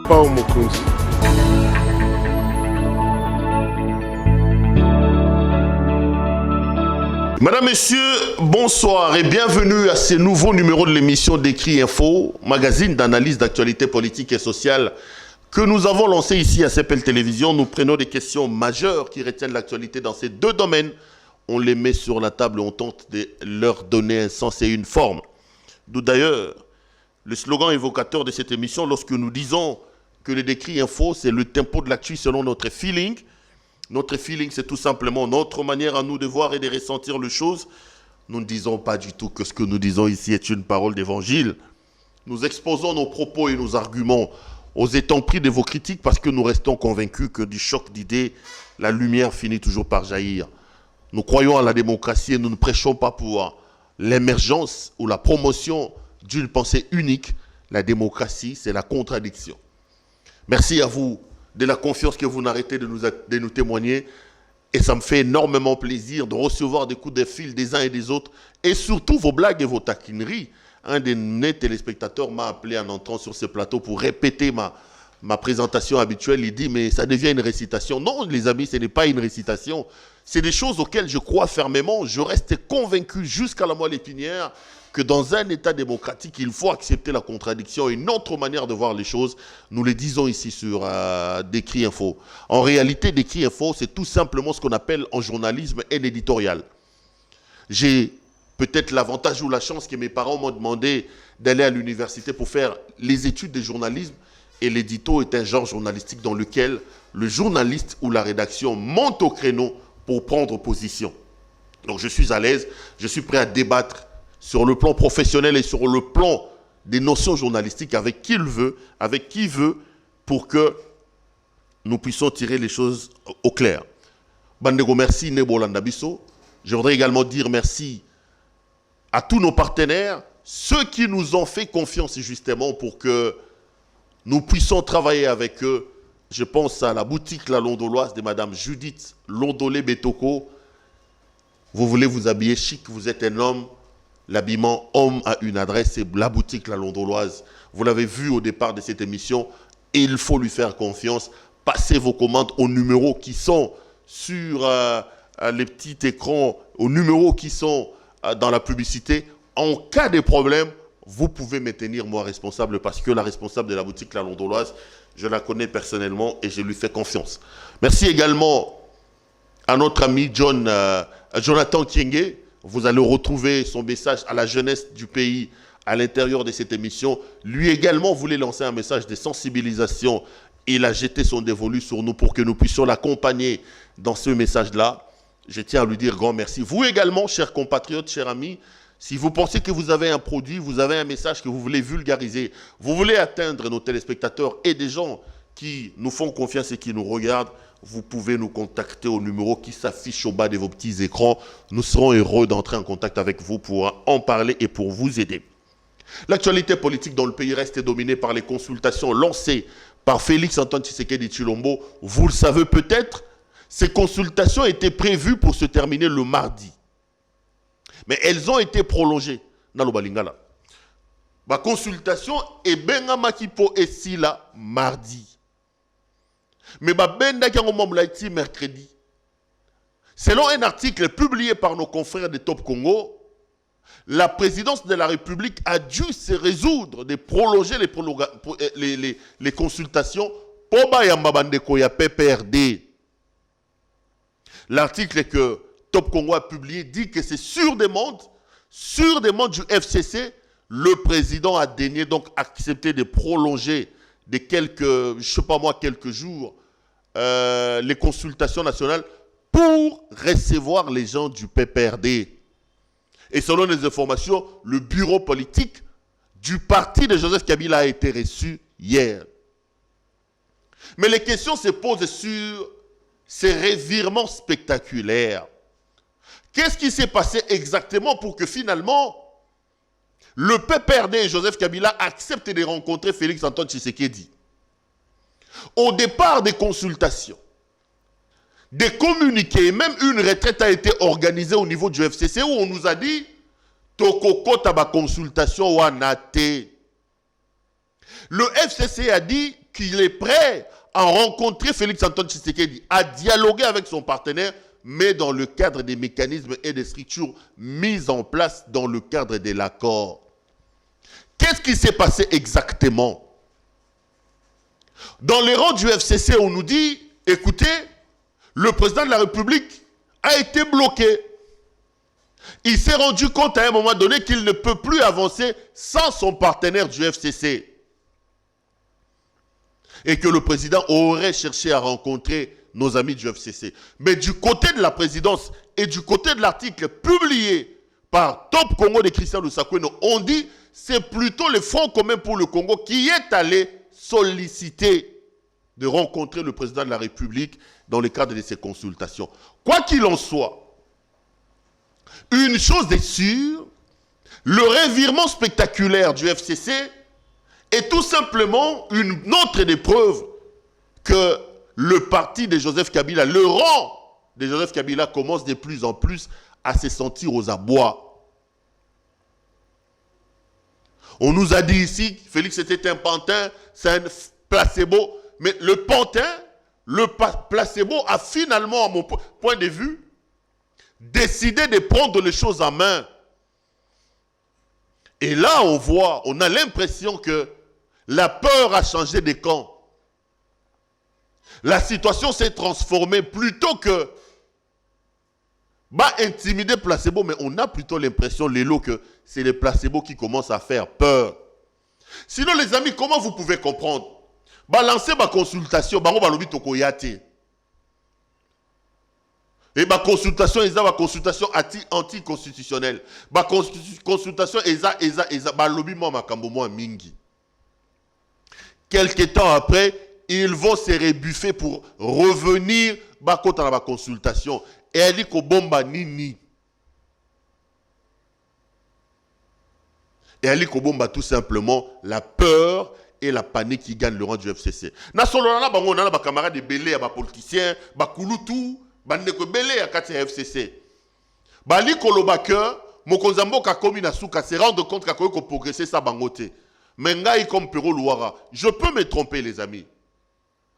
Pao Mokonzi. Madame, Messieurs, bonsoir et bienvenue à ce nouveau numéro de l'émission d'Écrit Info, magazine d'analyse d'actualité politique et sociale que nous avons lancé ici à CPL Télévision. Nous prenons des questions majeures qui retiennent l'actualité dans ces deux domaines. On les met sur la table et on tente de leur donner un sens et une forme. D'où d'ailleurs le slogan évocateur de cette émission lorsque nous disons que le Décrit Info, c'est le tempo de l'actu selon notre feeling. Notre feeling, c'est tout simplement notre manière à nous de voir et de ressentir les choses. Nous ne disons pas du tout que ce que nous disons ici est une parole d'évangile. Nous exposons nos propos et nos arguments aux étangs pris de vos critiques parce que nous restons convaincus que du choc d'idées, la lumière finit toujours par jaillir. Nous croyons à la démocratie et nous ne prêchons pas pour l'émergence ou la promotion d'une pensée unique. La démocratie, c'est la contradiction. Merci à vous de la confiance que vous n'arrêtez de nous témoigner. Et ça me fait énormément plaisir de recevoir des coups de fil des uns et des autres. Et surtout vos blagues et vos taquineries. Un des nets téléspectateurs m'a appelé en entrant sur ce plateau pour répéter ma présentation habituelle. Il dit, mais ça devient une récitation. Non, les amis, ce n'est pas une récitation. C'est des choses auxquelles je crois fermement. Je reste convaincu jusqu'à la moelle épinière que dans un État démocratique, il faut accepter la contradiction et une autre manière de voir les choses. Nous le disons ici sur Décrit Info. En réalité, Décrit Info, c'est tout simplement ce qu'on appelle en journalisme un éditorial. J'ai peut-être l'avantage ou la chance que mes parents m'ont demandé d'aller à l'université pour faire les études de journalisme. Et l'édito est un genre journalistique dans lequel le journaliste ou la rédaction monte au créneau pour prendre position. Donc je suis à l'aise, je suis prêt à débattre sur le plan professionnel et sur le plan des notions journalistiques avec qui il veut, avec qui veut, pour que nous puissions tirer les choses au clair. Bandego, merci Nebo Landabiso. Je voudrais également dire merci à tous nos partenaires, ceux qui nous ont fait confiance justement pour que nous puissions travailler avec eux. Je pense à la boutique La Londoloise de Madame Judith Londolé-Betoko. Vous voulez vous habiller chic, vous êtes un homme. L'habillement homme a une adresse, c'est la boutique La Londoloise. Vous l'avez vu au départ de cette émission, et il faut lui faire confiance. Passez vos commandes aux numéros qui sont sur les petits écrans, aux numéros qui sont dans la publicité. En cas de problème, vous pouvez me tenir moi responsable parce que la responsable de la boutique La Londoloise, je la connais personnellement et je lui fais confiance. Merci également à notre ami Jonathan Kienge. Vous allez retrouver son message à la jeunesse du pays à l'intérieur de cette émission. Lui également voulait lancer un message de sensibilisation. Il a jeté son dévolu sur nous pour que nous puissions l'accompagner dans ce message-là. Je tiens à lui dire grand merci. Vous également, chers compatriotes, chers amis, si vous pensez que vous avez un produit, vous avez un message que vous voulez vulgariser, vous voulez atteindre nos téléspectateurs et des gens qui nous font confiance et qui nous regardent, vous pouvez nous contacter au numéro qui s'affiche au bas de vos petits écrans. Nous serons heureux d'entrer en contact avec vous pour en parler et pour vous aider. L'actualité politique dans le pays reste dominée par les consultations lancées par Félix Antoine Tshisekedi Tshilombo. Vous le savez peut-être, ces consultations étaient prévues pour se terminer le mardi. Mais elles ont été prolongées. Nalobalingala. La consultation est Bengamakipo et Sila mardi. Mais mercredi. Selon un article publié par nos confrères de Top Congo, la présidence de la République a dû se résoudre de prolonger les consultations pour Bayambabandeko PPRD. L'article que Top Congo a publié dit que c'est sur demande du FCC, le président a daigné donc accepter de prolonger de quelques jours les consultations nationales pour recevoir les gens du PPRD. Et selon les informations, le bureau politique du parti de Joseph Kabila a été reçu hier. Mais les questions se posent sur ces revirements spectaculaires. Qu'est-ce qui s'est passé exactement pour que finalement le PPRD et Joseph Kabila acceptent de rencontrer Félix Antoine Tshisekedi? Au départ des consultations, des communiqués, même une retraite a été organisée au niveau du FCC où on nous a dit Tokoko taba consultation ou anate. Le FCC a dit qu'il est prêt à rencontrer Félix-Antoine Tshisekedi, à dialoguer avec son partenaire, mais dans le cadre des mécanismes et des structures mises en place dans le cadre de l'accord. Qu'est-ce qui s'est passé exactement? Dans les rangs du FCC, on nous dit, écoutez, le président de la République a été bloqué. Il s'est rendu compte à un moment donné qu'il ne peut plus avancer sans son partenaire du FCC. Et que le président aurait cherché à rencontrer nos amis du FCC. Mais du côté de la présidence et du côté de l'article publié par Top Congo de Christian Lusakweno, on dit c'est plutôt le Front commun pour le Congo qui est allé solliciter de rencontrer le président de la République dans le cadre de ces consultations. Quoi qu'il en soit, une chose est sûre, le revirement spectaculaire du FCC est tout simplement une autre des preuves que le parti de Joseph Kabila, le rang de Joseph Kabila commence de plus en plus à se sentir aux abois. On nous a dit ici que Félix était un pantin, c'est un placebo, mais le pantin, le placebo a finalement, à mon point de vue, décidé de prendre les choses en main. Et là, on a l'impression que la peur a changé de camp. La situation s'est transformée plutôt que intimider placebo, mais on a plutôt l'impression, Lélo, que c'est les placebos qui commencent à faire peur. Sinon, les amis, comment vous pouvez comprendre? Lancer ma consultation, on va l'oubli tokoyate. Et ma consultation, c'est ma consultation anticonstitutionnelle. Ma consultation, c'est lobby moi makambo moi mingi. Quelques temps après, ils vont se rebuffer pour revenir dans la consultation. Et elle dit que bomba nini. Et elle dit que bomba tout simplement la peur et la panique qui gagnent le rang du FCC. Na solo na bango na ba camarades de belé ba politiciens, ba kulutu, ba ndeko belé à kati FCC. Ba li koloba que mokonzambo ka komi na suka se rendre compte ka ko progresser sa bangote. Mais ngai comme Pero Louara, je peux me tromper les amis.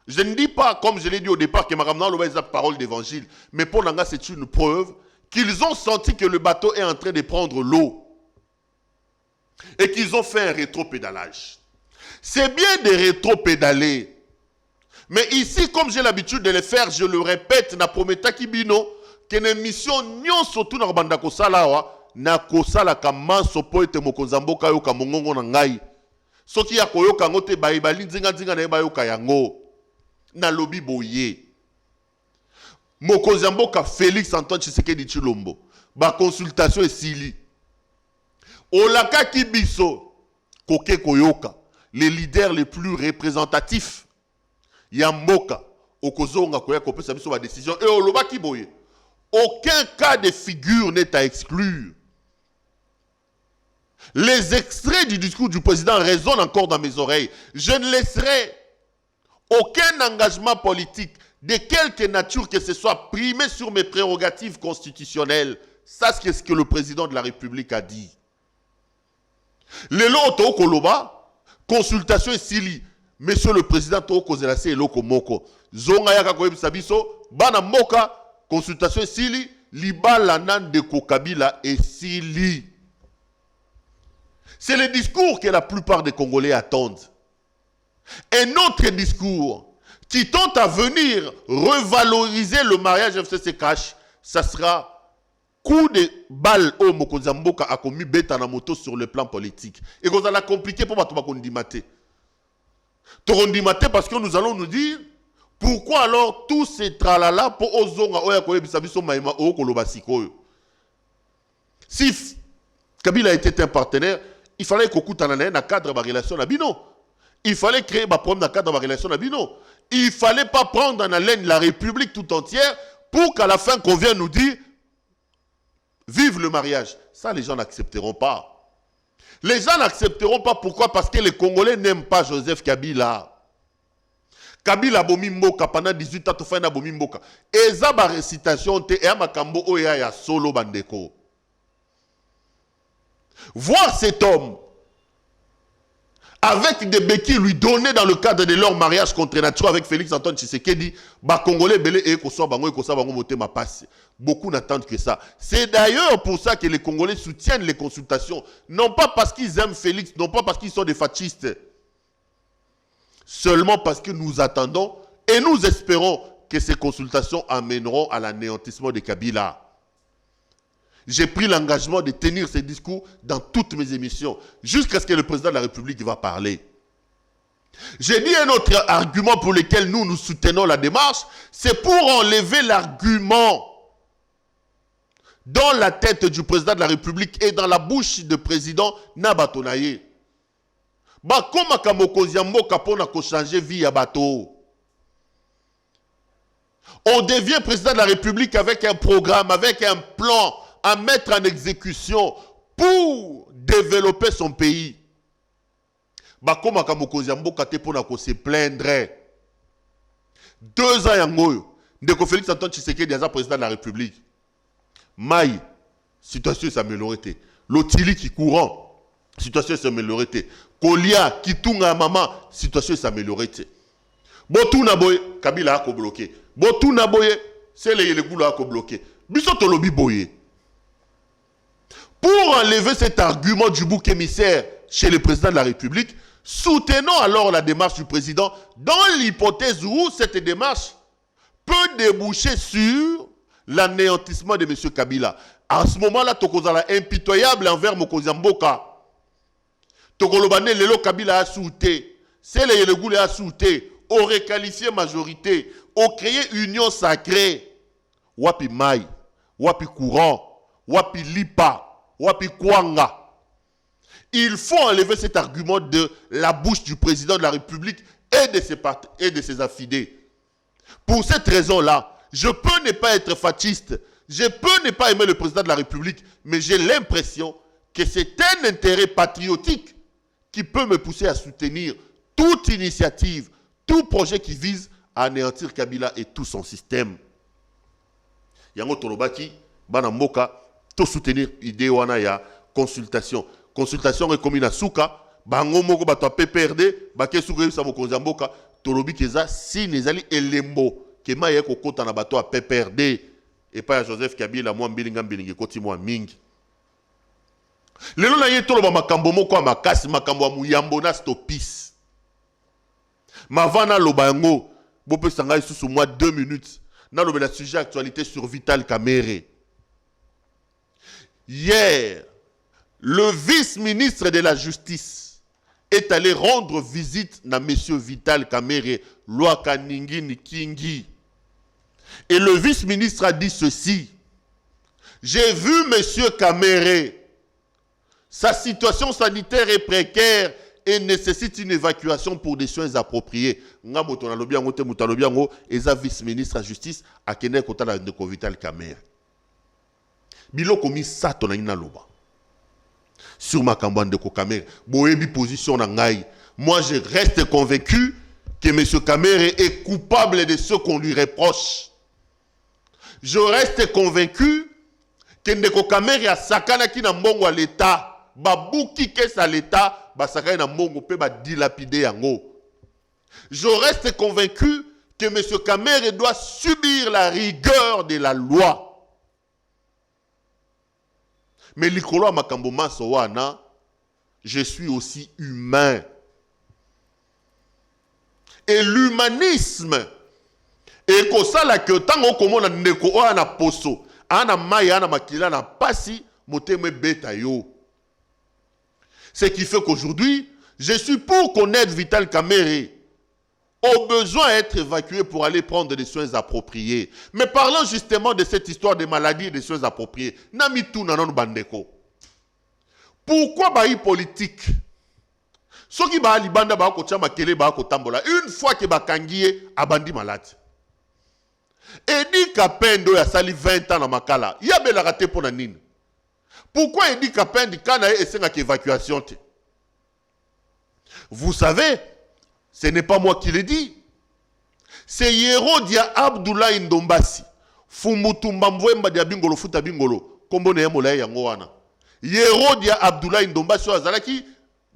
Je ne dis pas, comme je l'ai dit au départ, que Maramna Loba est la parole d'évangile. Mais pour Nanga, c'est une preuve qu'ils ont senti que le bateau est en train de prendre l'eau. Et qu'ils ont fait un rétro-pédalage. C'est bien de rétro-pédaler. Mais ici, comme j'ai l'habitude de le faire, je le répète, na prometa kibino, que une mission nyon surtout na banda kosala wa, na kosala kama sopo ete mokonzambo kayo ka mongongo na ngai. Soki ya koyoka ngote baibali nzinga nzinga na bayoka yango. Na lobby boye. Mokonzamboka Félix Antoine Tshisekedi Tshilombo. Ba consultation esili. Olaka Kibiso Koke Koyoka, les leaders les plus représentatifs. Yamboka Okozonga Koya Kopesa biso ba décision et Oloba Kiboye. Aucun cas de figure n'est à exclure. Les extraits du discours du président résonnent encore dans mes oreilles. Je ne laisserai aucun engagement politique de quelque nature que ce soit primé sur mes prérogatives constitutionnelles. Ça, c'est ce que le président de la République a dit. Lelo to koloba, consultation et sili. Monsieur le président to kozelase eloko moko. Zonga yaka koyebisa biso, bana moka, consultation et sili, libala nan de Kokabila et sili. C'est le discours que la plupart des Congolais attendent. Un autre discours qui tente à venir revaloriser le mariage FCC Cash, ça sera coup de balle au Mokonzamboka a commis bêta na moto sur le plan politique. Et qu'on a compliqué pour battre Kondimate. Torondimate parce que nous allons nous dire pourquoi alors tous ces tralala pour ozonga oya koye bisabiso maima o kolobasiko. Si Kabila était un partenaire, il fallait qu'on coûte un cadre de relation à Bino. Il fallait créer un problème dans le cadre de la relation à Bino. Il ne fallait pas prendre en haleine la République tout entière pour qu'à la fin qu'on vienne nous dire vive le mariage. Ça, les gens n'accepteront pas. Les gens n'accepteront pas. Pourquoi? Parce que les Congolais n'aiment pas Joseph Kabila. Kabila Bomimboka pendant 18 ans, tu fais na Bomimboka. Et ça, ma récitation, te et makambo oya ya solo bandeko. Voir cet homme avec des béquilles lui donner dans le cadre de leur mariage contre nature avec Félix Antoine Tshisekedi, bah Congolais belé et bango motema passe. Beaucoup n'attendent que ça. C'est d'ailleurs pour ça que les Congolais soutiennent les consultations, non pas parce qu'ils aiment Félix, non pas parce qu'ils sont des fascistes, seulement parce que nous attendons et nous espérons que ces consultations amèneront à l'anéantissement de Kabila. J'ai pris l'engagement de tenir ces discours dans toutes mes émissions, jusqu'à ce que le président de la République va parler. J'ai dit un autre argument pour lequel nous soutenons la démarche, c'est pour enlever l'argument dans la tête du président de la République et dans la bouche du président Nabatonaye. Bah, comme Kamokozi Mboka pour changer vie à bateau. On devient président de la République avec un programme, avec un plan à mettre en exécution pour développer son pays. Bah, comme Kamokozi Mboka pour se plaindre. 2 ans yango, Ndeko Félix Antoine Tshisekedi est président de la République. Maï, situation s'améliorée. Lotili qui courant, situation s'améliorée. Kolia qui tourne à maman, situation s'améliorée. Botou naboye, Kabila a bloqué. Botou naboye, c'est les goulas a bloqué. Bissot lobby boye. Pour enlever cet argument du bouc émissaire chez le président de la République, soutenons alors la démarche du président dans l'hypothèse où cette démarche peut déboucher sur l'anéantissement de M. Kabila. À ce moment-là, Tokozala impitoyable envers Mokozi Mboka. Tokolobane Lelo Kabila a souté. C'est les Goulé a souté. Aurait qualifié majorité. Au créé union sacrée. Wapi Mai. Wapi Courant. Wapi Lipa. Wapi Kwanga. Il faut enlever cet argument de la bouche du président de la République et de ses affidés. Pour cette raison-là, je peux ne pas être fasciste, je peux ne pas aimer le président de la République, mais j'ai l'impression que c'est un intérêt patriotique qui peut me pousser à soutenir toute initiative, tout projet qui vise à anéantir Kabila et tout son système. Yango Tolobaki, Bana Mboka, tout soutenir idée wana ya consultation. Consultation est comme na souka, bango moko bato PPRD, baké souka sa Mokonzi Mboka, Tolobi keza si nezali elembo. Kema yeko kota na bato a PPRD et pas à Joseph Kabila moi mbilinga mbilingi koti moi mingi. Lelo na yeto lo makambo moko makasi makambo ya muyambo na stopis. Mavana lo bango bope sanga sous moi 2 minutes na lo la sujet actualité sur Vital Kamerhe. Hier, le vice-ministre de la Justice est allé rendre visite à monsieur Vital Kamerhe, Lwaka Ningi Nikingi. Et le vice-ministre a dit ceci. J'ai vu monsieur Kamerhe. Sa situation sanitaire est précaire et nécessite une évacuation pour des soins appropriés. Nga moto na lobi yango te moto lobi yango eza vice-ministre de la Justice a kene kota na ndeko Vital Kamerhe. Biloko mi sato na ina loba. Sur ma campagne de Kamerhe, boyebi position na ngai. Moi je reste convaincu que M. Kamerhe est coupable de ce qu'on lui reproche. Je reste convaincu que Ndeko Kamerhe a sakana ki na mbongo à l'État. Babouki kesa à l'État, ba sakana na mbongo pe ba dilapide yango. Je reste convaincu que M. Kamerhe doit subir la rigueur de la loi. Mais likolo makambo maso wana, je suis aussi humain. Et l'humanisme et que ça la que tango komona ndeko ana poso, ana maya ana makila na pasi moteme beta yo. Ce qui fait qu'aujourd'hui, je suis pour qu'on aide Vital Kamerhe au besoin d'être évacué pour aller prendre des soins appropriés. Mais parlons justement de cette histoire de maladie et des soins appropriés. Namitu nanon bandeko. Pourquoi baï politique? Ce qui ba libanda ba ko tchama kele ba ko tambola. Une fois que ba kangiye abandi malade. Edi Kapendo ya sali 20 ans na makala. Ya bela raté pour nini. Pourquoi Edi Kapendo kana esenga ki évacuation te? Vous savez, ce n'est pas moi qui le dis. C'est Yerodia Abdoulaye Ndombasi. Fumutumba Mwemba dia bingolo futa bingolo. Kombo ne mola yango wana. Yerodia Abdoulaye Ndombasi azalaki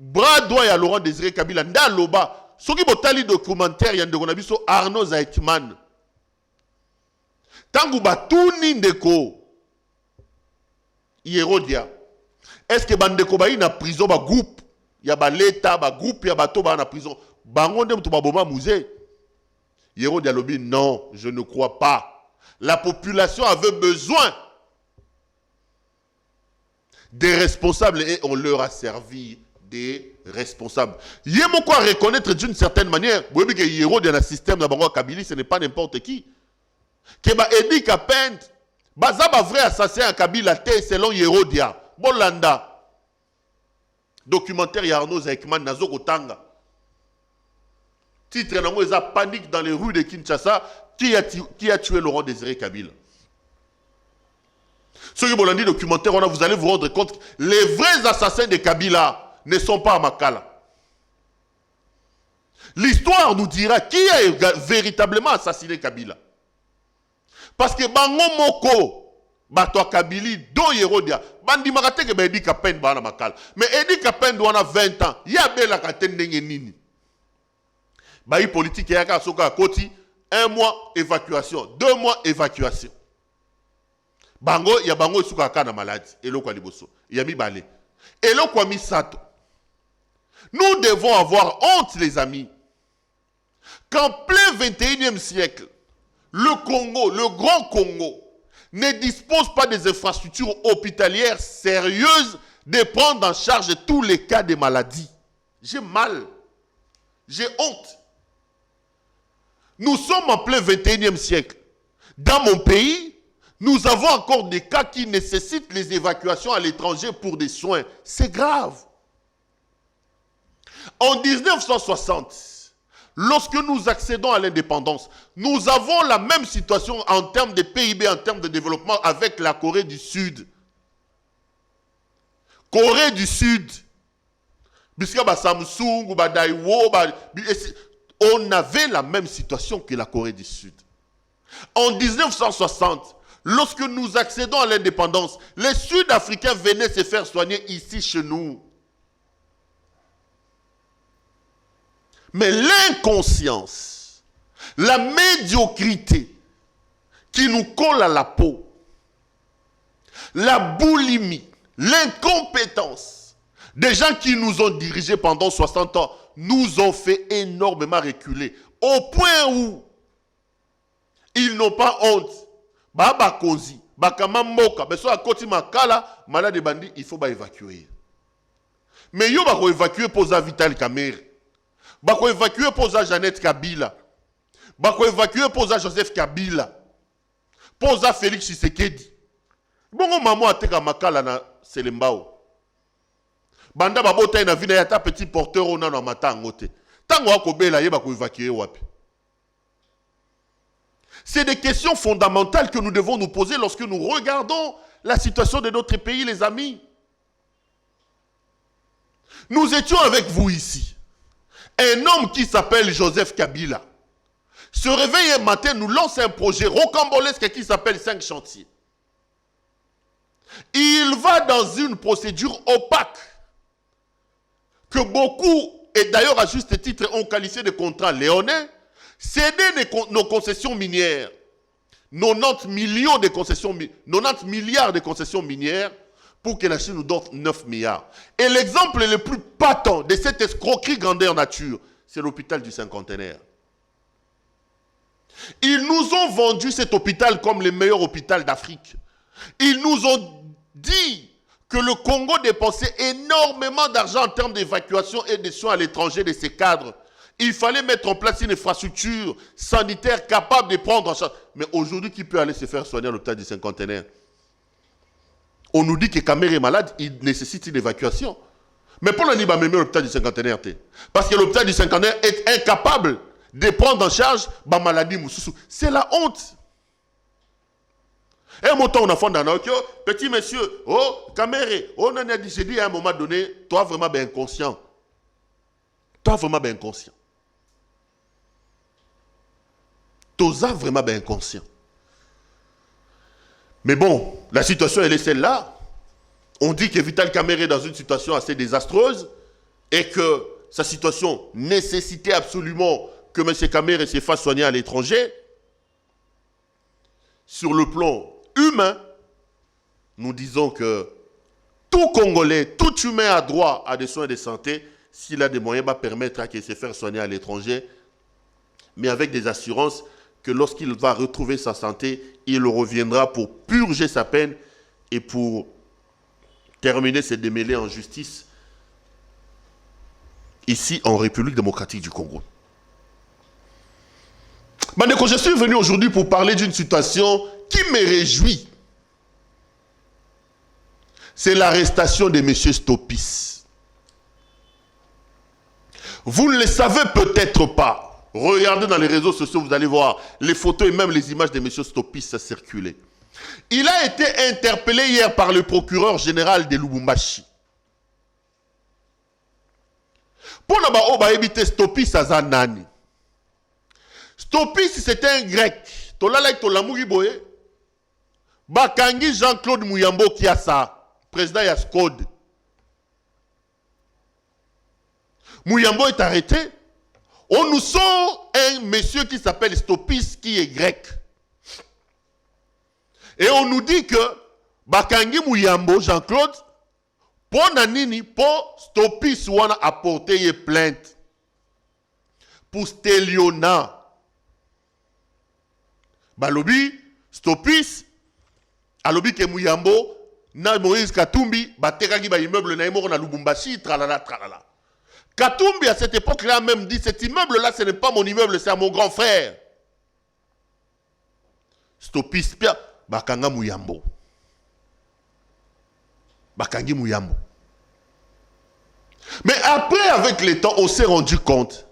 bras droit ya Laurent Désiré Kabila nda loba soki botali documentaire ya ndeko na biso Arnaud Zaitman tangu batuni ndeko Yerodia est-ce que bandeko ba na prison ba groupe ya ba leta ba groupe ya bato ba na prison bango ndem to ba boma musée Yerodia lobi non je ne crois pas la population avait besoin des responsables et on leur a servi des responsables. Yémo quoi reconnaître d'une certaine manière, vous voyez que Yéro dans le système de Bango Kabili, ce n'est pas n'importe qui. Que ba Edi Kapend, baza ba vrai assassin à Kabila te selon Yérodia, Bolanda. Documentaire Yarno Zekman Nazo Kotanga. Titre nango eza panique dans les rues de Kinshasa, qui a tué Laurent Désiré Kabila. Ce que vous dit documentaire, vous allez vous rendre compte, les vrais assassins de Kabila ne sont pas à Makala. L'histoire nous dira qui a véritablement assassiné Kabila. Parce que Bango Moko, Bato Kabili, Do Yerodia, Bandi Marate que Edi Kapen Bana Makala. Mais Edi Kapen doit avoir 20 ans. Il y a belle Katen Nini. Bayi politique, il y a Soka Koti, 1 mois évacuation, 2 mois évacuation. Bango, il y a Bango Soka Kana maladie. Et l'eau Liboso. Il y a mis Balé. Et l'eau Kwami Sato. Nous devons avoir honte, les amis, qu'en plein 21e siècle, le Congo, le grand Congo, ne dispose pas des infrastructures hospitalières sérieuses de prendre en charge tous les cas de maladies. J'ai mal. J'ai honte. Nous sommes en plein 21e siècle. Dans mon pays, nous avons encore des cas qui nécessitent les évacuations à l'étranger pour des soins. C'est grave. En 1960, lorsque nous accédons à l'indépendance, nous avons la même situation en termes de PIB, en termes de développement avec la Corée du Sud. Corée du Sud. Samsung, Daiwo, on avait la même situation que la Corée du Sud. En 1960, lorsque nous accédons à l'indépendance, les Sud-Africains venaient se faire soigner ici chez nous. Mais l'inconscience, la médiocrité qui nous colle à la peau, la boulimie, l'incompétence des gens qui nous ont dirigés pendant 60 ans nous ont fait énormément reculer au point où ils n'ont pas honte. Baba Kozi, Bakama Moka, mais soit à côté Makala, malade de bandits, il faut évacuer. Mais il faut évacuer pour Vital Kamer. Il faut évacuer pour Jeannette Kabila. Il faut évacuer pour Joseph Kabila. Pour Félix Tshisekedi. Bon, maman a été à Makala na Selembao. Banda babota na vina yata petit porteur on a na matangote. Tango akobela yeba ko évacuer wapi. C'est des questions fondamentales que nous devons nous poser lorsque nous regardons la situation de notre pays, les amis. Nous étions avec vous ici. Un homme qui s'appelle Joseph Kabila se réveille un matin, nous lance un projet rocambolesque qui s'appelle 5 chantiers. Il va dans une procédure opaque que beaucoup, et d'ailleurs à juste titre, ont qualifié de contrat léonin, céder nos concessions minières, 90 milliards de concessions minières, pour que la Chine nous donne 9 milliards. Et l'exemple le plus patent de cette escroquerie grandeur nature, c'est l'hôpital du Cinquantenaire. Ils nous ont vendu cet hôpital comme le meilleur hôpital d'Afrique. Ils nous ont dit que le Congo dépensait énormément d'argent en termes d'évacuation et de soins à l'étranger de ses cadres. Il fallait mettre en place une infrastructure sanitaire capable de prendre en charge. Mais aujourd'hui, qui peut aller se faire soigner à l'hôpital du Cinquantenaire? On nous dit que Kamer est malade, il nécessite une évacuation. Mais pour l'année, même l'hôpital du Cinquantenaire. Parce que l'hôpital du Cinquantenaire est incapable de prendre en charge la maladie. C'est la honte. Et mon temps, on a fait dans petit monsieur, oh, Kamer, on a dit, j'ai dit à un moment donné, toi vraiment bien inconscient. Toi vraiment bien inconscient. Toi vraiment bien inconscient. Mais bon, la situation elle est celle-là. On dit que Vital Kamer est dans une situation assez désastreuse. et que sa situation nécessitait absolument que M. Kamere se fasse soigner à l'étranger, sur le plan humain, nous disons que tout Congolais, tout humain a droit à des soins de santé s'il a des moyens, va permettre à qu'il se fasse soigner à l'étranger, mais avec des assurances que lorsqu'il va retrouver sa santé, il reviendra pour purger sa peine et pour terminer ses démêlés en justice ici en République démocratique du Congo. Bandeko, je suis venu aujourd'hui pour parler d'une situation qui me réjouit. C'est l'arrestation de M. Stopis. Vous ne le savez peut-être pas. Regardez dans les réseaux sociaux, vous allez voir les photos et même les images de M. Stopis circuler. Il a été interpellé hier par le procureur général de Lubumbashi. Pour ne éviter Stopis à nani. Stopis, c'était un grec. Tolala Tolamuri Boye. Bakangi Jean-Claude Muyambo Kiasa, président Yaskod. Muyambo est arrêté. On nous sort un monsieur qui s'appelle Stopis, qui est grec. Et on nous dit que Bakangi Muyambo, Jean-Claude, pour Nanini, pour Stopis, on a apporté une plainte. Pour Steliona. Balobi, Stopis, alobi ke Muyambo, na Moïse Katumbi, batekaki ba immeuble na imoro na Lubumbashi, tralala, tralala. Katumbi, à cette époque-là, même dit, cet immeuble-là, ce n'est pas mon immeuble, c'est à mon grand frère. Stopis, pia, bakanga Muyambo. Bakangi Muyambo. Mais après, avec le temps, on s'est rendu compte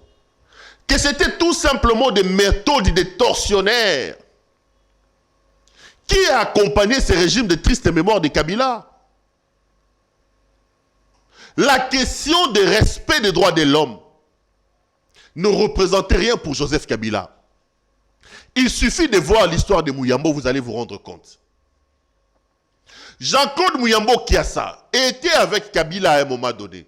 que c'était tout simplement des méthodes des tortionnaires qui a accompagné ce régime de triste mémoire de Kabila. La question de respect des droits de l'homme ne représentait rien pour Joseph Kabila. Il suffit de voir l'histoire de Muyambo, vous allez vous rendre compte. Jean-Claude Muyambo Kiassa était avec Kabila à un moment donné.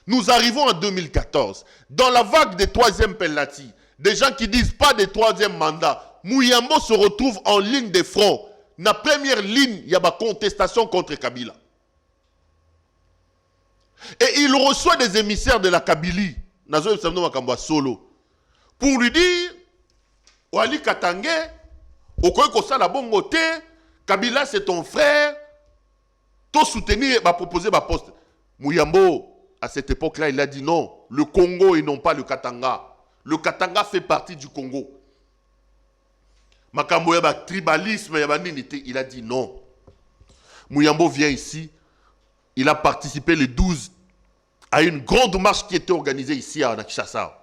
Nous arrivons en 2014, dans la vague des troisième penalty, des gens qui disent pas de troisième mandat. Muyambo se retrouve en ligne de front. La première ligne, il y a ma contestation contre Kabila. Et il reçoit des émissaires de la Kabylie, solo, pour lui dire, Wali Katangé, Okoyekosala Bongote, Kabila c'est ton frère, toi soutenir, va proposer ma poste. Muyambo, à cette époque-là, il a dit non, le Congo et non pas le Katanga. Le Katanga fait partie du Congo. Makambo yaba tribalisme, yaba ninité, il a dit non. Muyambo vient ici, il a participé le 12 à une grande marche qui était organisée ici à Kinshasa,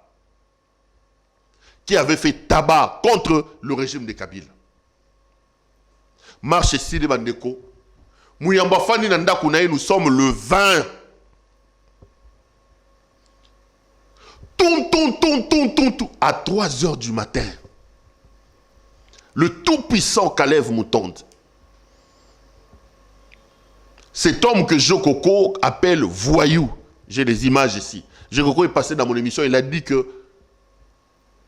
qui avait fait tabac contre le régime de Kabila. Marche ici de Bandeko. Muyambo Fani Nanda Kounaï, nous sommes le 20. À 3 h du matin. Le tout-puissant Kalev Moutonde, cet homme que Jokoko appelle voyou, j'ai des images ici. Jokoko est passé dans mon émission, il a dit que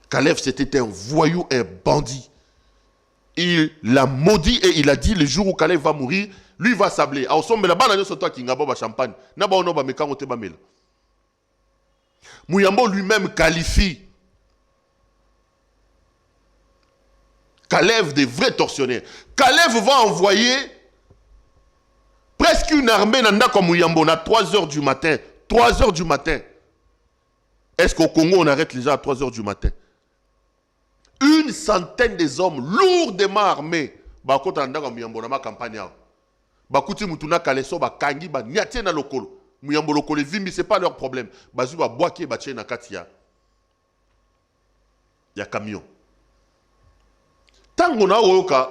Kalev c'était un voyou, un bandit. Il l'a maudit et il a dit le jour où Kalev va mourir, lui va sabler. Champagne. Muyambo lui-même qualifie Kalev des vrais tortionnaires. Kalev va envoyer presque une armée nanda comme Muyambo à 3 h du matin. 3 h du matin. Est-ce qu'au Congo on arrête les gens à 3 h du matin? Une centaine des hommes lourdement armés. Bakota nanda comme Muyambo na ma campagne. Bakuti mutuna kaleso bakangi ba nyate na lokolo. Muyambo lokolo vimbi c'est pas leur problème. Bazu ba boake ba na katia. Ya camion. Tango na oyoka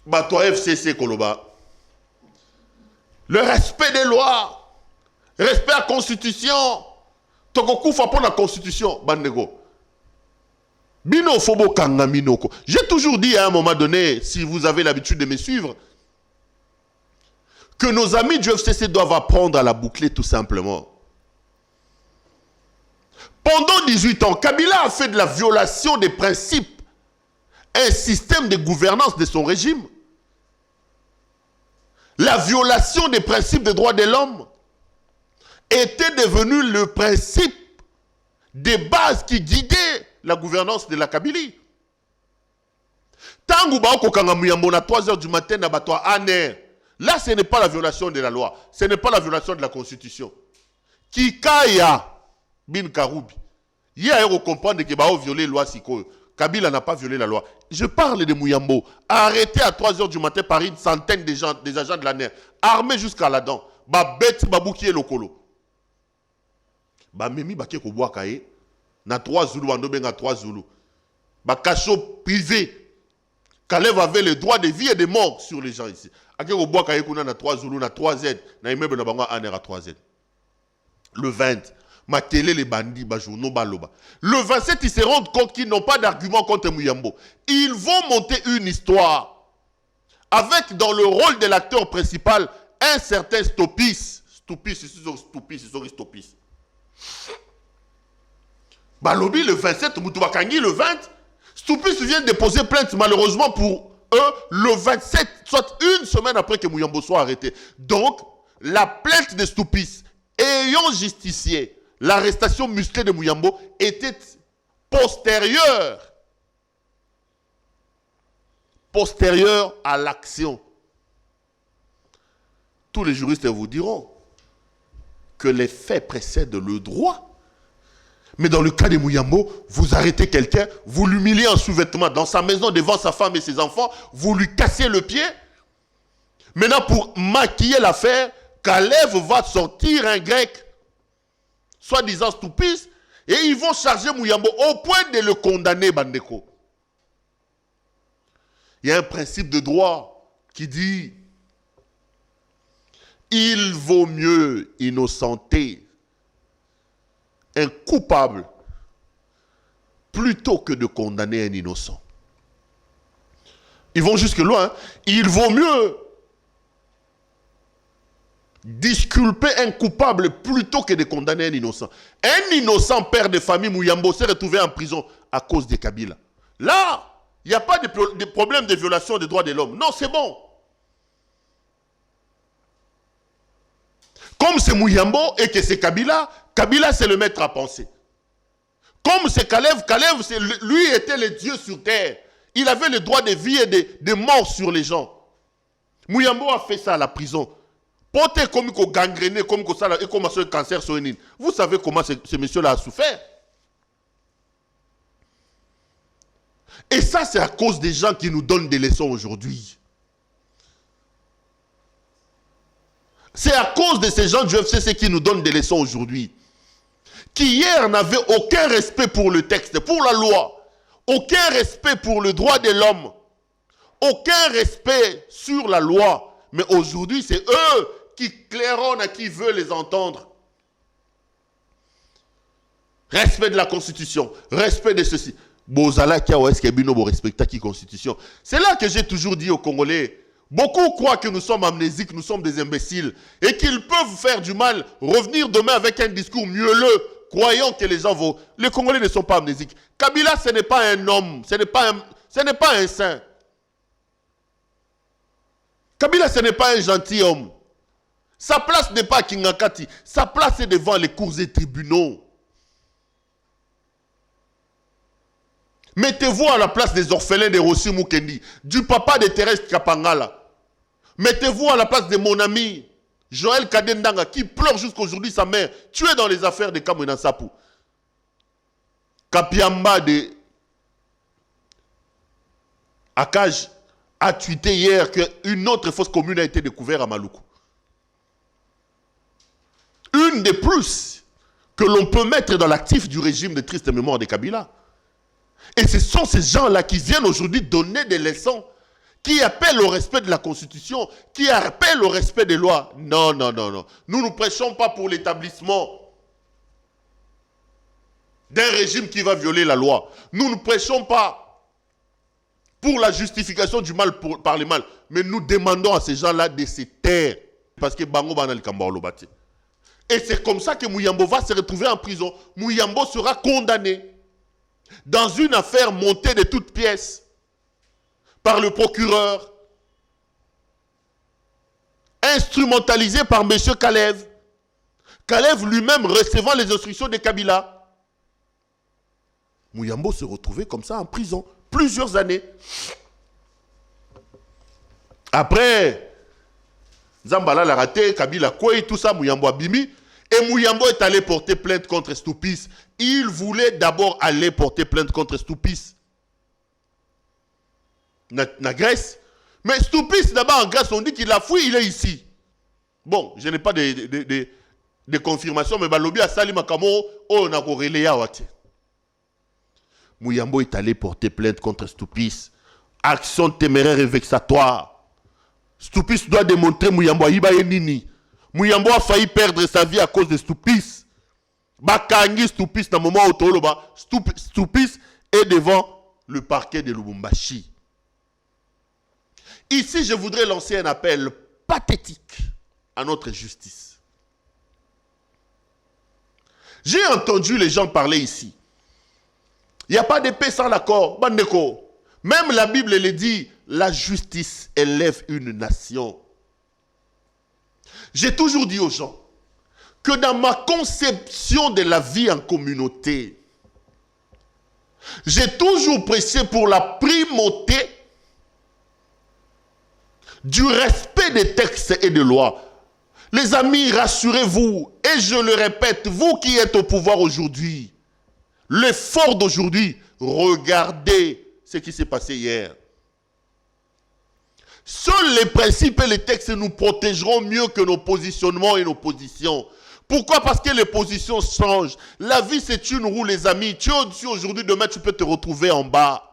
bato FCC Koloba, le respect des lois, respect à la constitution, tokokufa pour la constitution, bandego. Bino fobo kanga minoko. J'ai toujours dit à un moment donné, si vous avez l'habitude de me suivre, que nos amis du FCC doivent apprendre à la boucler tout simplement. Pendant 18 ans, Kabila a fait de la violation des principes un système de gouvernance de son régime. La violation des principes des droits de l'homme était devenu le principe des bases qui guidaient la gouvernance de la Kabylie. Tangu Baoko Kangamuyambo à 3 h du matin, là, ce n'est pas la violation de la loi, ce n'est pas la violation de la Constitution. Kikaya bin Karoubi. Il y a à comprendre que Bao violé la loi Siko. Kabila n'a pas violé la loi. Je parle de Mouyambo, arrêté à 3 h du matin par une centaine des agents de l'ANER, armés jusqu'à la dent. Ba bête babouki lokolo. Ba memi baké ko bois kaé. Na 3 Zoulou, ando benga 3 Zoulou. Ba cachot privé. Kalev avait le droit de vie et de mort sur les gens ici. Aké ko bois kaé kuna na 3 Zoulou, na 3 Z, na immeuble na bango ANER à 3 Z. Le 20. Ma télé les bandits, ba journaux, ba loba. Le 27, ils se rendent compte qu'ils n'ont pas d'argument contre Mouyambo. Ils vont monter une histoire avec dans le rôle de l'acteur principal un certain Stopis. Stopis. Balobi le 27, Moutoubakangi le 20. Stopis vient déposer plainte malheureusement pour eux le 27, soit une semaine après que Mouyambo soit arrêté. Donc, la plainte de Stopis ayant justicié l'arrestation musclée de Mouyambo était postérieure à l'action. Tous les juristes vous diront que les faits précèdent le droit. Mais dans le cas de Mouyambo, vous arrêtez quelqu'un, vous l'humiliez en sous-vêtements dans sa maison devant sa femme et ses enfants, vous lui cassez le pied. Maintenant, pour maquiller l'affaire, Kalev va sortir un grec soi-disant Stupis, et ils vont charger Mouyambo au point de le condamner, Bandeko. Il y a un principe de droit qui dit il vaut mieux innocenter un coupable plutôt que de condamner un innocent. Ils vont jusque loin. Il vaut mieux disculper un coupable plutôt que de condamner un innocent. Un innocent père de famille, Mouyambo, s'est retrouvé en prison à cause de Kabila. Là, il n'y a pas de problème de violation des droits de l'homme. Non, c'est bon. Comme c'est Mouyambo et que c'est Kabila, Kabila c'est le maître à penser. Comme c'est Kalev, lui était le dieu sur terre. Il avait le droit de vie et de mort sur les gens. Mouyambo a fait ça à la prison. Porté comme il a gangréné, comme il a commencé le cancer sur une. Vous savez comment ce monsieur-là a souffert. Et ça, c'est à cause des gens qui nous donnent des leçons aujourd'hui. C'est à cause de ces gens du FCC qui nous donnent des leçons aujourd'hui. Qui hier n'avaient aucun respect pour le texte, pour la loi. Aucun respect pour le droit de l'homme. Aucun respect sur la loi. Mais aujourd'hui, c'est eux qui claironnent à qui veut les entendre. Respect de la Constitution, respect de ceci. C'est là que j'ai toujours dit aux Congolais, beaucoup croient que nous sommes amnésiques, nous sommes des imbéciles, et qu'ils peuvent faire du mal, revenir demain avec un discours mielleux, croyant que les gens vont... Les Congolais ne sont pas amnésiques. Kabila, ce n'est pas un homme, ce n'est pas un saint. Kabila, ce n'est pas un gentilhomme. Sa place n'est pas à Kingakati. Sa place est devant les cours et tribunaux. Mettez-vous à la place des orphelins de Rossi Mukendi, du papa de Thérèse Kapangala. Mettez-vous à la place de mon ami Joël Kadendanga qui pleure jusqu'aujourd'hui sa mère, tuée dans les affaires de Kamwena Sapou. Kapiamba de Akaj a tweeté hier qu'une autre fosse commune a été découverte à Maluku. Une des plus que l'on peut mettre dans l'actif du régime de triste mémoire de Kabila. Et ce sont ces gens-là qui viennent aujourd'hui donner des leçons, qui appellent au respect de la Constitution, qui appellent au respect des lois. Non, non, non, non. Nous ne prêchons pas pour l'établissement d'un régime qui va violer la loi. Nous ne prêchons pas pour la justification du mal par le mal. Mais nous demandons à ces gens-là de se taire. Parce que Bango Banal Kamba Olobate. Et c'est comme ça que Mouyambo va se retrouver en prison. Mouyambo sera condamné dans une affaire montée de toutes pièces par le procureur, instrumentalisé par M. Kalev. Kalev lui-même recevant les instructions de Kabila. Mouyambo se retrouvait comme ça en prison plusieurs années. Après, Zambala l'a raté, Kabila Koué, tout ça, Mouyambo Abimi. Et Mouyambo est allé porter plainte contre Stoupis. Il voulait d'abord aller porter plainte contre Stoupis. Na Grèce. Mais Stoupis, d'abord en Grèce, on dit qu'il a fui, il est ici. Bon, je n'ai pas de confirmation, mais Balobi a sali makamo, oh, na koreléa wate. Mouyambo est allé porter plainte contre Stoupis. Action téméraire et vexatoire. Stoupis doit démontrer Mouyambo Aïba et Nini. Mouyambo a failli perdre sa vie à cause de Stoupis. Bakangi Stoupis, dans le moment où Toloba, Stoupis est devant le parquet de Lubumbashi. Ici, je voudrais lancer un appel pathétique à notre justice. J'ai entendu les gens parler ici. Il n'y a pas de paix sans l'accord. Bandeko. Même la Bible le dit, la justice élève une nation. J'ai toujours dit aux gens que dans ma conception de la vie en communauté, j'ai toujours prêché pour la primauté du respect des textes et des lois. Les amis, rassurez-vous, et je le répète, vous qui êtes au pouvoir aujourd'hui, l'effort d'aujourd'hui, regardez ce qui s'est passé hier. Seuls les principes et les textes nous protégeront mieux que nos positionnements et nos positions. Pourquoi? Parce que les positions changent. La vie, c'est une roue, les amis. Tu es au-dessus aujourd'hui, demain, tu peux te retrouver en bas.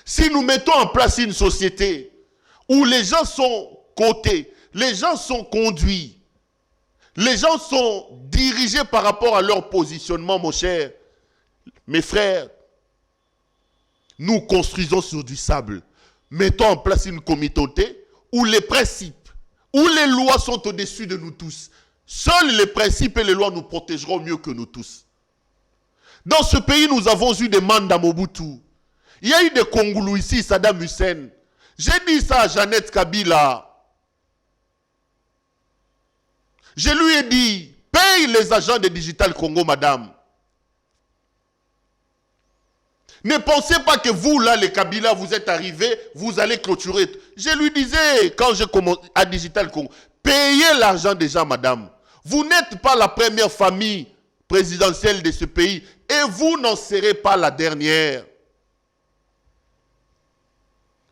Si nous mettons en place une société où les gens sont cotés, les gens sont conduits, les gens sont dirigés par rapport à leur positionnement, mon cher, mes frères, nous construisons sur du sable. Mettons en place une communauté où les principes, où les lois sont au-dessus de nous tous. Seuls les principes et les lois nous protégeront mieux que nous tous. Dans ce pays, nous avons eu des mandats Mobutu. Il y a eu des Congolais ici, Saddam Hussein. J'ai dit ça à Jeannette Kabila. Je lui ai dit, paye les agents de Digital Congo, madame. Ne pensez pas que vous, là, les Kabila, vous êtes arrivés, vous allez clôturer. Je lui disais, quand j'ai commencé à Digital Congo, payez l'argent des gens, madame. Vous n'êtes pas la première famille présidentielle de ce pays et vous n'en serez pas la dernière.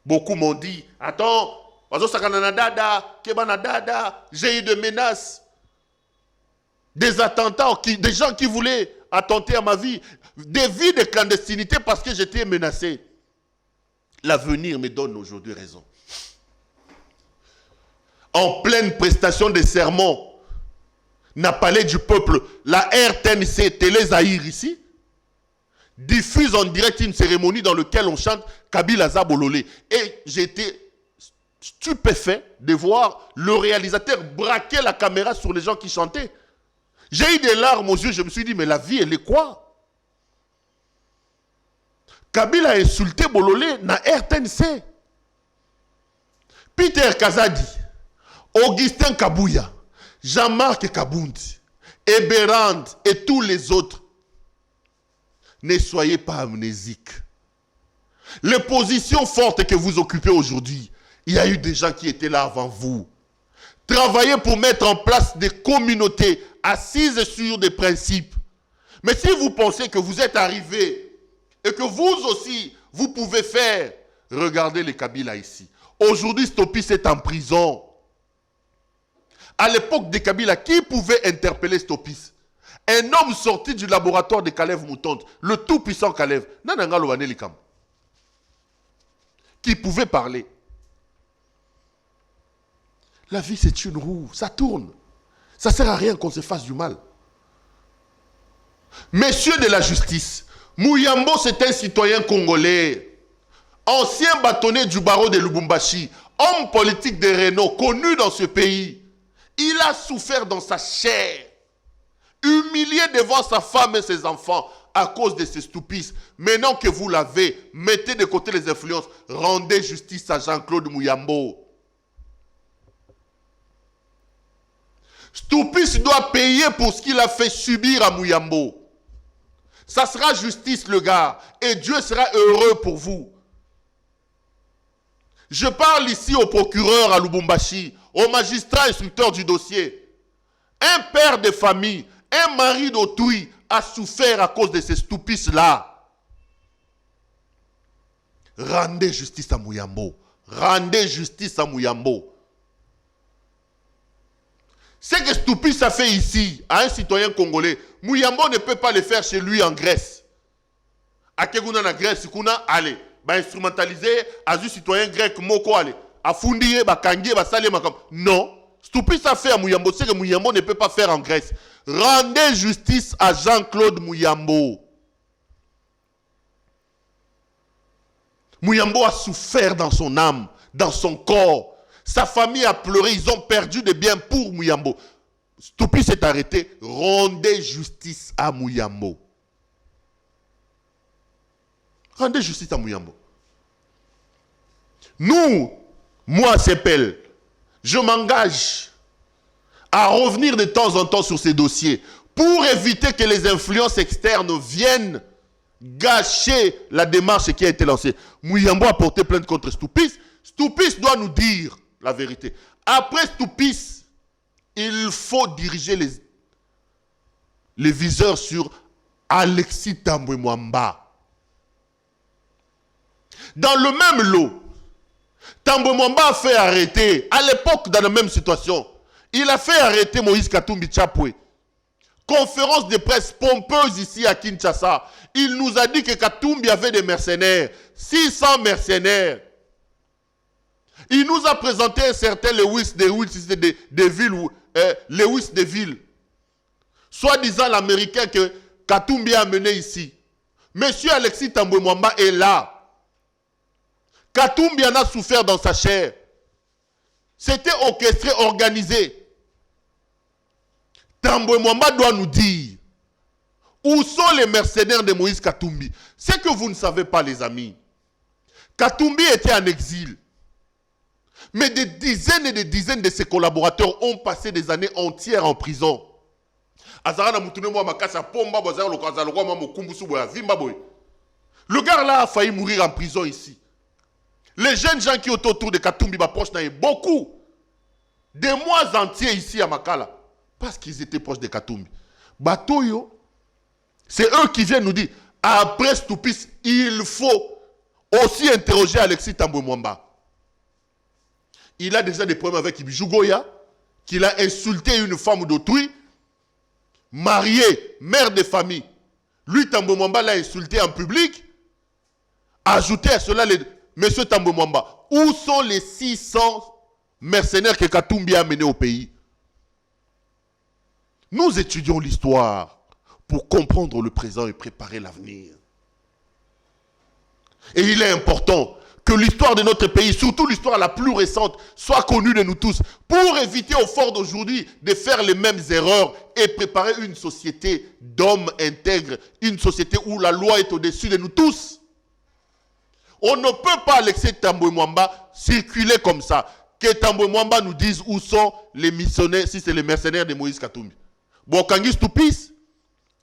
Beaucoup m'ont dit, attends, j'ai eu des menaces, des attentats, des gens qui voulaient attenter à ma vie, des vies de clandestinité parce que j'étais menacé. L'avenir me donne aujourd'hui raison. En pleine prestation de sermon, n'a palais du peuple, la RTNC Télé Zahir ici, diffuse en direct une cérémonie dans laquelle on chante Kabila Zabololé. Et j'ai été stupéfait de voir le réalisateur braquer la caméra sur les gens qui chantaient. J'ai eu des larmes aux yeux, je me suis dit, mais la vie, elle est quoi? Kabila a insulté Bololé na RTNC. Peter Kazadi, Augustin Kabouya, Jean-Marc Kaboundi, Eberand et tous les autres. Ne soyez pas amnésiques. Les positions fortes que vous occupez aujourd'hui, il y a eu des gens qui étaient là avant vous. Travaillez pour mettre en place des communautés assises sur des principes. Mais si vous pensez que vous êtes arrivé et que vous aussi, vous pouvez faire, regardez les Kabila ici. Aujourd'hui, Stoupis est en prison. À l'époque des Kabila, qui pouvait interpeller Stoupis? Un homme sorti du laboratoire de Kalev Moutonte, le tout-puissant Kalev, qui pouvait parler. La vie, c'est une roue, ça tourne. Ça ne sert à rien qu'on se fasse du mal. Messieurs de la justice, Mouyambo, c'est un citoyen congolais, ancien bâtonnier du barreau de Lubumbashi, homme politique de renom, connu dans ce pays, il a souffert dans sa chair, humilié devant sa femme et ses enfants à cause de ces stupices. Maintenant que vous l'avez, mettez de côté les influences, rendez justice à Jean-Claude Mouyambo. Stupice doit payer pour ce qu'il a fait subir à Mouyambo. Ça sera justice, le gars, et Dieu sera heureux pour vous. Je parle ici au procureur à Lubumbashi, au magistrat instructeur du dossier. Un père de famille, un mari d'autrui a souffert à cause de ces stupices-là. Rendez justice à Mouyambo. Rendez justice à Mouyambo. Ce que Stupice a fait ici, à un citoyen congolais, Mouyambo ne peut pas le faire chez lui en Grèce. À Kegouna en Grèce, allez, instrumentaliser, à un citoyen grec, Moko, allez, à Fundiye, Kangiye, Salé, Makam. Non. Stupice a fait à Mouyambo, ce que Mouyambo ne peut pas faire en Grèce. Rendez justice à Jean-Claude Mouyambo. Mouyambo a souffert dans son âme, dans son corps. Sa famille a pleuré, ils ont perdu des biens pour Mouyambo. Stupice s'est arrêté. Rendez justice à Mouyambo. Rendez justice à Mouyambo. Nous, moi, CEPEL, je m'engage à revenir de temps en temps sur ces dossiers pour éviter que les influences externes viennent gâcher la démarche qui a été lancée. Mouyambo a porté plainte contre Stupice. Stupice doit nous dire la vérité. Après Stupice, il faut diriger les viseurs sur Alexis Tambwe Mwamba. Dans le même lot, Tambwe Mwamba a fait arrêter, à l'époque dans la même situation, il a fait arrêter Moïse Katumbi Chapwe. Conférence de presse pompeuse ici à Kinshasa. Il nous a dit que Katumbi avait des mercenaires, 600 mercenaires. Il nous a présenté un certain Lewis de Ville, soi-disant l'Américain que Katumbi a mené ici. Monsieur Alexis Tambwe Mwamba est là. Katumbi en a souffert dans sa chair. C'était orchestré, organisé. Tambwe Mwamba doit nous dire où sont les mercenaires de Moïse Katumbi. C'est que vous ne savez pas, les amis. Katumbi était en exil. Mais des dizaines et des dizaines de ses collaborateurs ont passé des années entières en prison. Le gars là a failli mourir en prison ici. Les jeunes gens qui étaient autour de Katumbi, proches, beaucoup. Des mois entiers ici à Makala. Parce qu'ils étaient proches de Katumbi. Batoyo, c'est eux qui viennent nous dire, après Stupice, il faut aussi interroger Alexis Tambwe Mwamba. Il a déjà des problèmes avec Ibijou Goya, qu'il a insulté une femme d'autrui, mariée, mère de famille. Lui, Tambwe Mwamba l'a insulté en public. Ajoutez à cela, monsieur Tambwe Mwamba, où sont les 600 mercenaires que Katumbi a menés au pays? Nous étudions l'histoire pour comprendre le présent et préparer l'avenir. Et il est important que l'histoire de notre pays, surtout l'histoire la plus récente, soit connue de nous tous, pour éviter au fort d'aujourd'hui de faire les mêmes erreurs et préparer une société d'hommes intègres, une société où la loi est au-dessus de nous tous. On ne peut pas laisser Tambwe Mwamba circuler comme ça. Que Tambwe Mwamba nous dise où sont les missionnaires, si c'est les mercenaires de Moïse Katumbi. Bon, Kangi Stupice,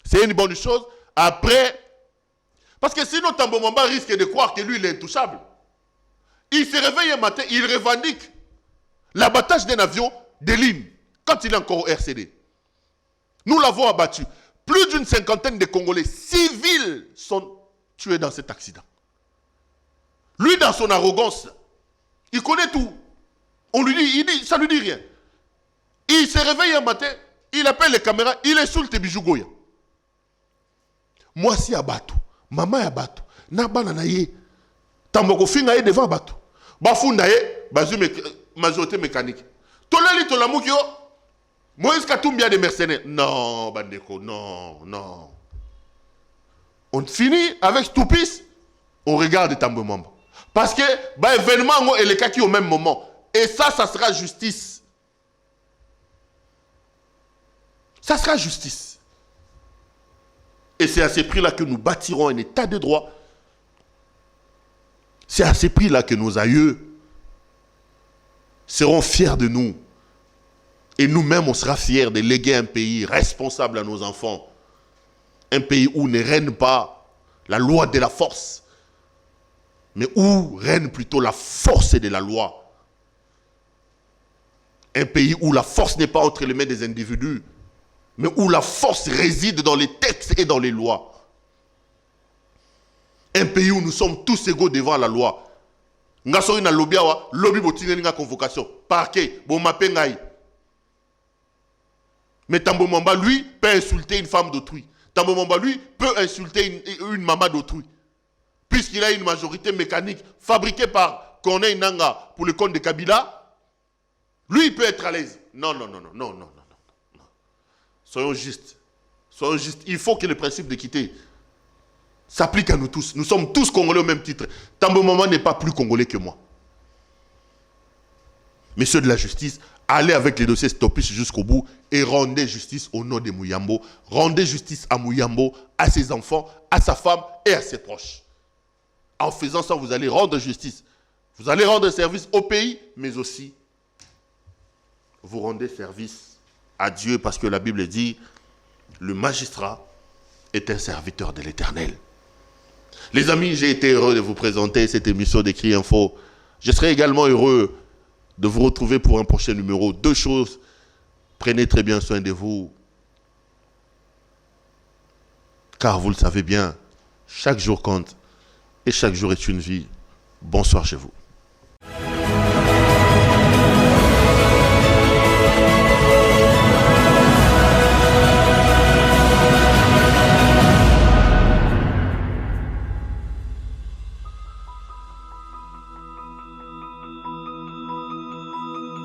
c'est une bonne chose. Après, parce que sinon Tambwe Mwamba risque de croire que lui, il est intouchable. Il se réveille un matin, il revendique l'abattage d'un avion de Lim, quand il est encore au RCD. Nous l'avons abattu. Plus d'une cinquantaine de Congolais civils sont tués dans cet accident. Lui, dans son arrogance, il connaît tout. On lui dit, ça lui dit rien. Il se réveille un matin, il appelle les caméras, il insulte Bijou Goya. Moi, si abattu, maman abattu, nabana na ye, tamboko finga ye devant abattu. Bafunda ye, bazu majorité mécanique. Tolali tolamukyo, Moïse Katumbi a des mercenaires. Non, bandeko, non, non. On finit avec Stupice, on regarde Tambwe Mwamba. Parce que l'événement et les cas qui au même moment. Et ça sera justice. Ça sera justice. Et c'est à ces prix-là que nous bâtirons un état de droit. C'est à ces prix-là que nos aïeux seront fiers de nous. Et nous-mêmes, on sera fiers de léguer un pays responsable à nos enfants. Un pays où ne règne pas la loi de la force, mais où règne plutôt la force de la loi. Un pays où la force n'est pas entre les mains des individus, mais où la force réside dans les textes et dans les lois. Un pays où nous sommes tous égaux devant la loi. Nga sori na lobby awa, lobby botineli nga convocation. Parquet, bon mapengai. Mais Tambo Mamba, lui, peut insulter une femme d'autrui. Tambo Mamba, lui, peut insulter une maman d'autrui. Puisqu'il a une majorité mécanique fabriquée par Corneille Nanga pour le compte de Kabila, lui, il peut être à l'aise. Non. Soyons justes. Soyons justes. Il faut que le principe d'équité s'applique à nous tous. Nous sommes tous Congolais au même titre. Tambo Mamba n'est pas plus Congolais que moi. Messieurs de la justice, allez avec les dossiers Stoppis jusqu'au bout et rendez justice au nom de Mouyambo. Rendez justice à Mouyambo, à ses enfants, à sa femme et à ses proches. En faisant ça, vous allez rendre justice. Vous allez rendre service au pays, mais aussi vous rendez service à Dieu parce que la Bible dit le magistrat est un serviteur de l'Éternel. Les amis, j'ai été heureux de vous présenter cette émission d'Écrit Info. Je serai également heureux de vous retrouver pour un prochain numéro. 2 choses, prenez très bien soin de vous. Car vous le savez bien, chaque jour compte et chaque jour est une vie. Bonsoir chez vous.